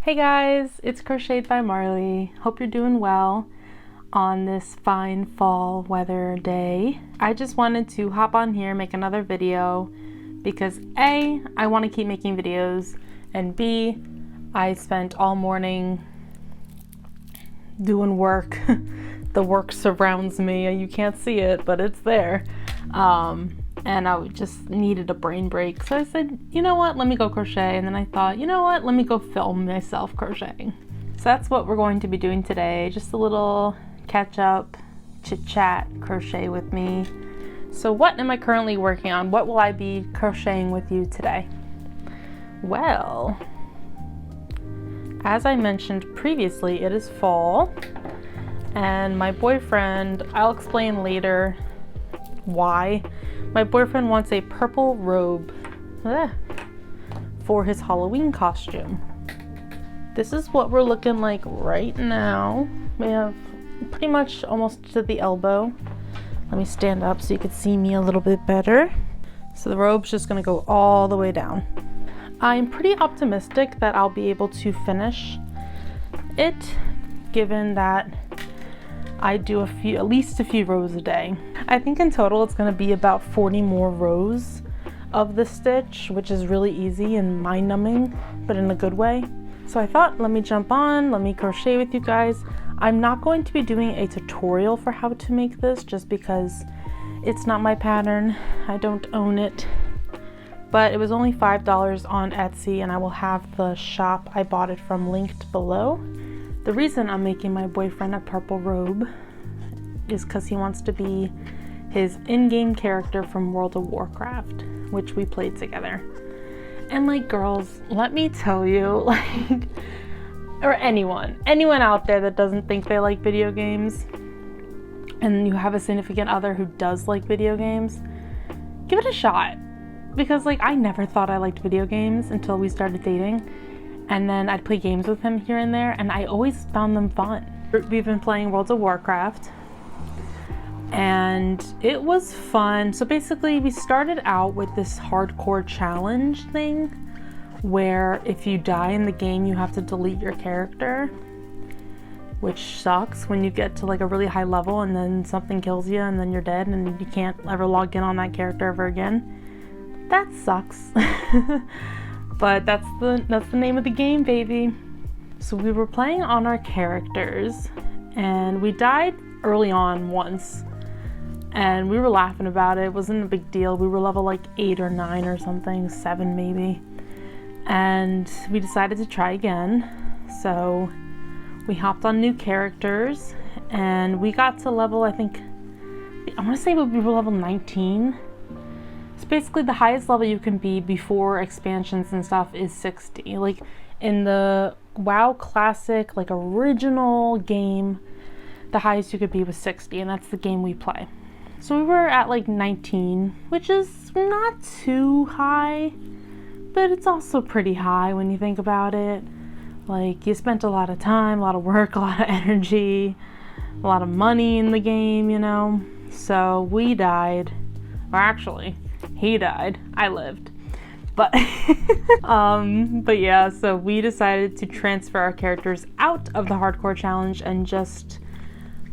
Hey guys, it's Crocheted by Marley. Hope you're doing well on this fine fall weather day. I just wanted to hop on here and make another video because A, I want to keep making videos, and B, I spent all morning doing work. The work surrounds me. You can't see it, but it's there. And I just needed a brain break. So I said, you know what, let me go crochet. And then I thought, you know what, let me go film myself crocheting. So that's what we're going to be doing today. Just a little catch up, chit chat, crochet with me. So what am I currently working on? What will I be crocheting with you today? Well, as I mentioned previously, it is fall. And my boyfriend, I'll explain later why. My boyfriend wants a purple robe for his Halloween costume. This is what we're looking like right now. We have pretty much almost to the elbow. Let me stand up so you can see me a little bit better. So the robe's just gonna go all the way down. I'm pretty optimistic that I'll be able to finish it, given that I do at least a few rows a day. I think in total it's going to be about 40 more rows of the stitch, which is really easy and mind-numbing, but in a good way. So I thought, let me jump on, let me crochet with you guys. I'm not going to be doing a tutorial for how to make this just because it's not my pattern. I don't own it. But it was only $5 on Etsy, and I will have the shop I bought it from linked below. The reason I'm making my boyfriend a purple robe is because he wants to be his in-game character from World of Warcraft, which we played together. And like, girls, let me tell you, like, or anyone out there that doesn't think they like video games, and you have a significant other who does like video games, give it a shot. Because like, I never thought I liked video games until we started dating. And then I'd play games with him here and there, and I always found them fun. We've been playing World of Warcraft, and it was fun. So basically, we started out with this hardcore challenge thing, where if you die in the game, you have to delete your character, which sucks when you get to like a really high level and then something kills you and then you're dead and you can't ever log in on that character ever again. That sucks. But that's the name of the game, baby. So we were playing on our characters, and we died early on once, and we were laughing about it. It wasn't a big deal. We were level like 8 or 9 or something, 7 maybe. And we decided to try again. So we hopped on new characters, and we got to level, I want to say we were level 19. It's basically the highest level you can be before expansions and stuff is 60. Like in the WoW Classic, like original game, the highest you could be was 60, and that's the game we play. So we were at like 19, which is not too high, but it's also pretty high when you think about it. Like, you spent a lot of time, a lot of work, a lot of energy, a lot of money in the game, you know? So we died, or actually, he died. I lived. But but yeah, so we decided to transfer our characters out of the hardcore challenge and just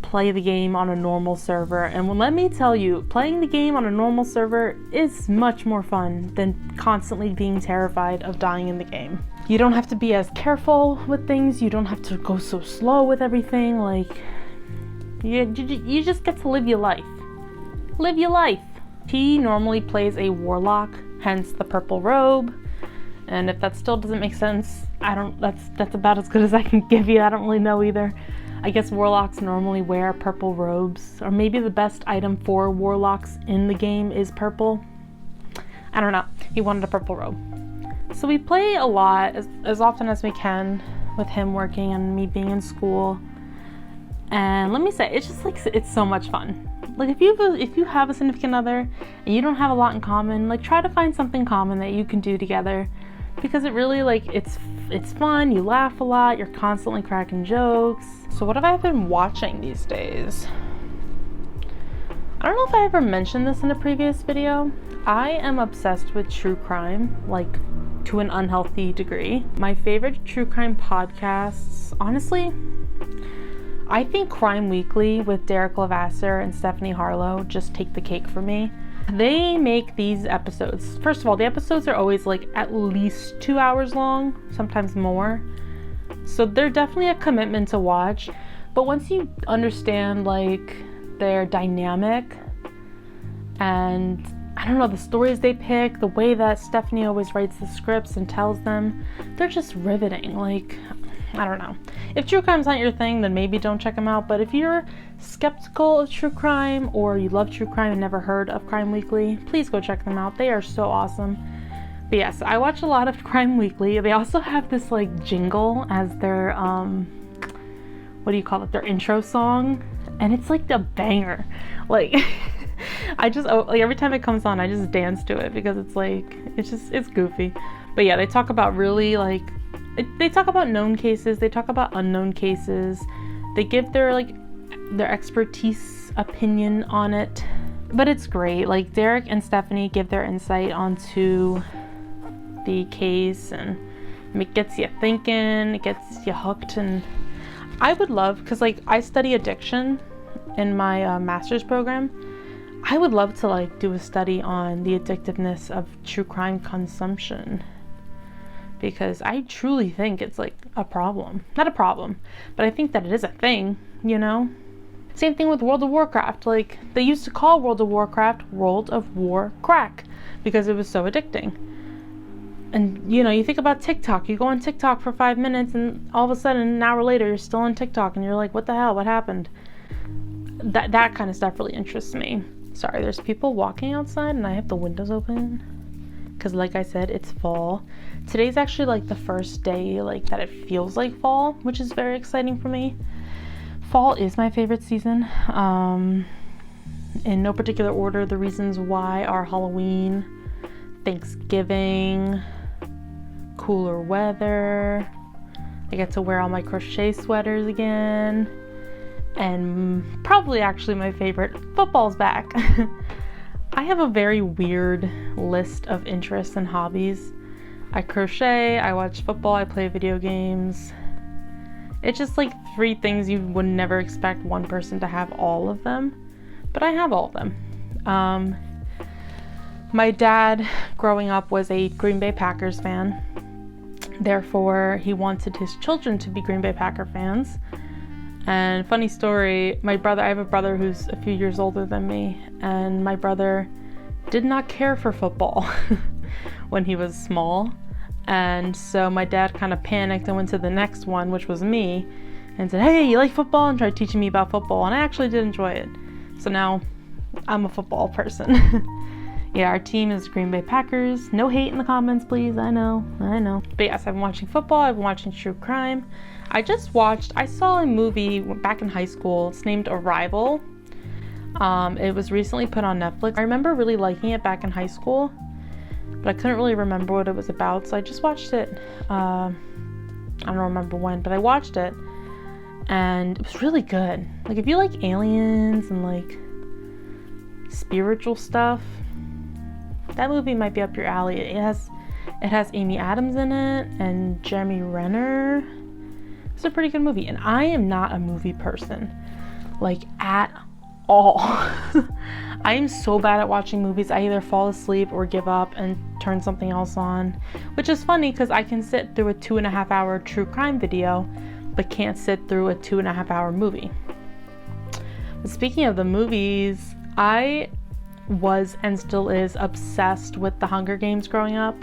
play the game on a normal server. And let me tell you, playing the game on a normal server is much more fun than constantly being terrified of dying in the game. You don't have to be as careful with things. You don't have to go so slow with everything. Like, you just get to live your life. Live your life. He normally plays a Warlock, hence the purple robe. And if that still doesn't make sense, that's about as good as I can give you. I don't really know either. I guess Warlocks normally wear purple robes, or maybe the best item for Warlocks in the game is purple. I don't know. He wanted a purple robe. So we play a lot, as often as we can, with him working and me being in school. And let me say, it's just like, it's so much fun. Like, if you have a significant other and you don't have a lot in common, like, try to find something common that you can do together, because it really, like, it's fun. You laugh a lot. You're constantly cracking jokes. So what have I been watching these days? I don't know if I ever mentioned this in a previous video. I am obsessed with true crime, like to an unhealthy degree. My favorite true crime podcasts, honestly, I think Crime Weekly with Derek Levasseur and Stephanie Harlow just take the cake for me. They make these episodes, first of all, the episodes are always like at least 2 hours long, sometimes more. So they're definitely a commitment to watch. But once you understand like their dynamic and I don't know, the stories they pick, the way that Stephanie always writes the scripts and tells them, they're just riveting. Like, I don't know. If true crime's not your thing, then maybe don't check them out. But if you're skeptical of true crime or you love true crime and never heard of Crime Weekly, please go check them out. They are so awesome. But yes, I watch a lot of Crime Weekly. They also have this like jingle as their, what do you call it? Their intro song. And it's like a banger. Like... like every time it comes on, I just dance to it because it's like, it's goofy. But yeah, they talk about really like, they talk about known cases, they talk about unknown cases, they give their expertise opinion on it, but it's great. Like Derek and Stephanie give their insight onto the case and it gets you thinking, it gets you hooked. And I would love, because like I study addiction in my master's program, I would love to like do a study on the addictiveness of true crime consumption, because I truly think it's like a problem. Not a problem, but I think that it is a thing, you know? Same thing with World of Warcraft. Like they used to call World of Warcraft World of War Crack because it was so addicting. And you know, you think about TikTok, you go on TikTok for 5 minutes and all of a sudden an hour later you're still on TikTok and you're like, what the hell, what happened? That kind of stuff really interests me. Sorry, there's people walking outside and I have the windows open because like I said, it's fall. Today's actually like the first day like that it feels like fall, which is very exciting for me. Fall is my favorite season. In no particular order, the reasons why are Halloween, Thanksgiving, cooler weather, I get to wear all my crochet sweaters again, and probably actually my favorite, football's back. I have a very weird list of interests and hobbies. I crochet, I watch football, I play video games. It's just like 3 things you would never expect one person to have all of them, but I have all of them. My dad, growing up, was a Green Bay Packers fan. Therefore, he wanted his children to be Green Bay Packer fans. And funny story, I have a brother who's a few years older than me, and my brother did not care for football when he was small. And so my dad kind of panicked and went to the next one, which was me, and said, hey, you like football? And tried teaching me about football, and I actually did enjoy it. So now I'm a football person. Yeah, our team is Green Bay Packers. No hate in the comments, please. I know. But yes, I've been watching football. I've been watching true crime. I saw a movie back in high school. It's named Arrival. It was recently put on Netflix. I remember really liking it back in high school, but I couldn't really remember what it was about, so I just watched it. I don't remember when, but I watched it, and it was really good. Like, if you like aliens and like spiritual stuff, that movie might be up your alley. It has Amy Adams in it and Jeremy Renner. It's a pretty good movie, and I am not a movie person, like, at all. I am so bad at watching movies. I either fall asleep or give up and turn something else on, which is funny because I can sit through a 2.5 hour true crime video, but can't sit through a 2.5 hour movie. But speaking of the movies, I was and still is obsessed with The Hunger Games growing up.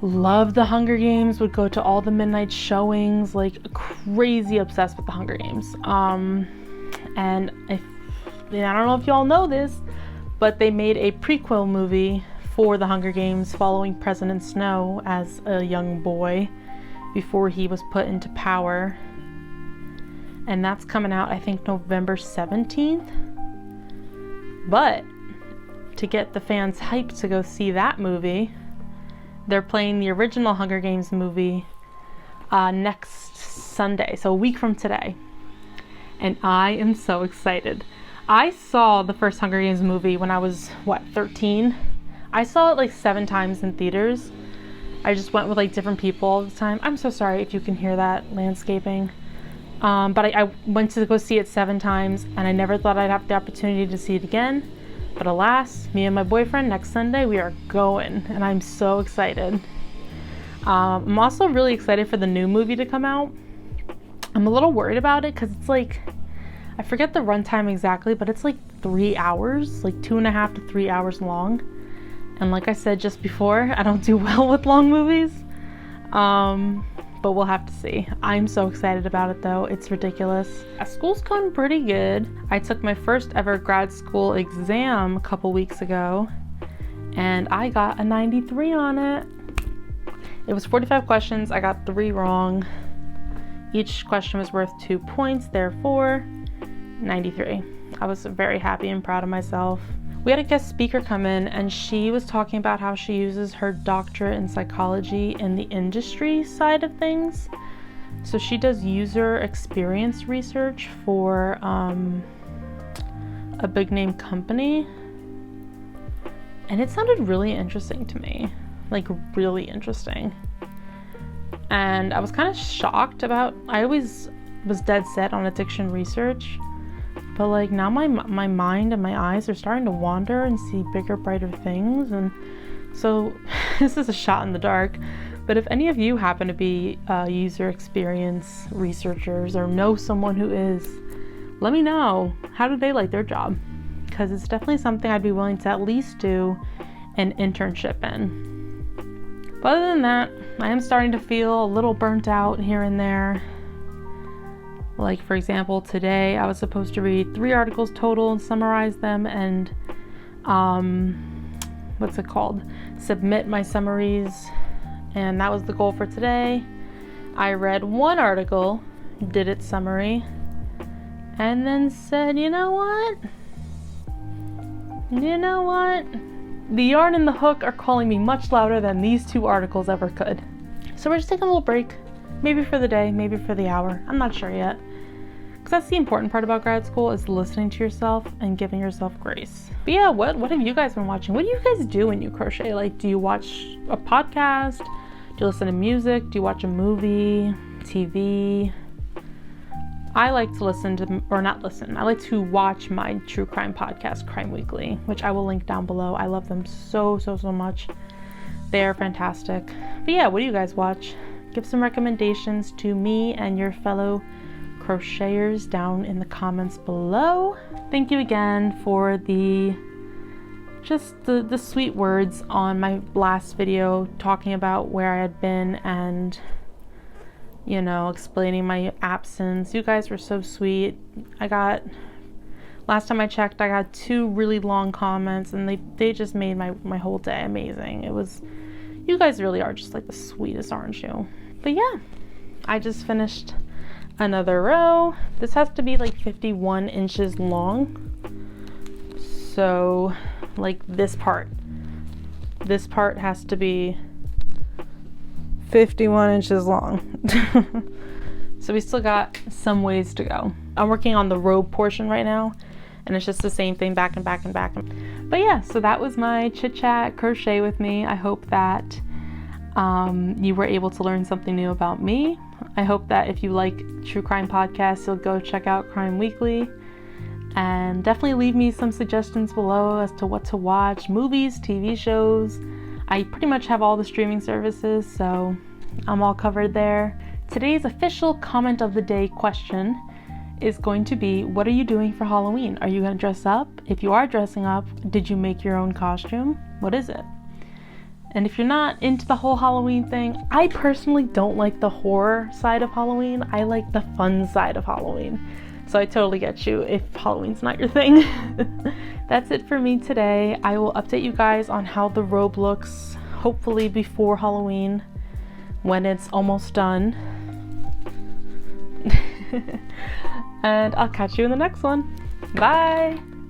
Loved The Hunger Games, would go to all the midnight showings, like crazy obsessed with The Hunger Games. And I don't know if y'all know this, but they made a prequel movie for The Hunger Games following President Snow as a young boy before he was put into power. And that's coming out, I think, November 17th. But to get the fans hyped to go see that movie, they're playing the original Hunger Games movie next Sunday, so a week from today. And I am so excited. I saw the first Hunger Games movie when I was, 13? I saw it like 7 times in theaters. I just went with like different people all the time. I'm so sorry if you can hear that landscaping. But I went to go see it 7 times, and I never thought I'd have the opportunity to see it again. But alas, me and my boyfriend, next Sunday, we are going, and I'm so excited. I'm also really excited for the new movie to come out. I'm a little worried about it because it's like, I forget the runtime exactly, but it's like 3 hours, like 2.5 to 3 hours long. And like I said just before, I don't do well with long movies. But we'll have to see. I'm so excited about it though. It's ridiculous. School's going pretty good. I took my first ever grad school exam a couple weeks ago, and I got a 93 on it. It was 45 questions. I got 3 wrong. Each question was worth 2 points, therefore 93. I was very happy and proud of myself. We had a guest speaker come in, and she was talking about how she uses her doctorate in psychology in the industry side of things. So she does user experience research for a big name company. And it sounded really interesting to me, like really interesting. And I was kind of shocked about, I always was dead set on addiction research. But like now my mind and my eyes are starting to wander and see bigger, brighter things. And so this is a shot in the dark, but if any of you happen to be user experience researchers or know someone who is, let me know. How do they like their job? Because it's definitely something I'd be willing to at least do an internship in. But other than that, I am starting to feel a little burnt out here and there. Like, for example, today I was supposed to read 3 articles total and summarize them and, submit my summaries. And that was the goal for today. I read 1 article, did its summary, and then said, you know what? The yarn and the hook are calling me much louder than these 2 articles ever could. So we're just taking a little break. Maybe for the day, maybe for the hour. I'm not sure yet. Because that's the important part about grad school, is listening to yourself and giving yourself grace. But yeah, what have you guys been watching? What do you guys do when you crochet? Like, do you watch a podcast? Do you listen to music? Do you watch a movie? TV? I like to I like to watch my true crime podcast, Crime Weekly, which I will link down below. I love them so much. They are fantastic. But yeah, what do you guys watch? Give some recommendations to me and your fellow crocheters down in the comments below. Thank you again for the sweet words on my last video talking about where I had been and, you know, explaining my absence. You guys were so sweet. Last time I checked, I got 2 really long comments, and they just made my whole day amazing. You guys really are just like the sweetest, aren't you? But yeah, I just finished another row. This has to be like 51 inches long. So like this part has to be 51 inches long. So we still got some ways to go. I'm working on the robe portion right now, and it's just the same thing back and back and back. But yeah, so that was my chit chat crochet with me. I hope that you were able to learn something new about me. I hope that if you like true crime podcasts, you'll go check out Crime Weekly, and definitely leave me some suggestions below as to what to watch, movies, TV shows. I pretty much have all the streaming services, so I'm all covered there. Today's official comment of the day question is going to be, what are you doing for Halloween? Are you going to dress up? If you are dressing up, did you make your own costume? What is it? And if you're not into the whole Halloween thing, I personally don't like the horror side of Halloween. I like the fun side of Halloween. So I totally get you if Halloween's not your thing. That's it for me today. I will update you guys on how the robe looks, hopefully before Halloween, when it's almost done. And I'll catch you in the next one. Bye!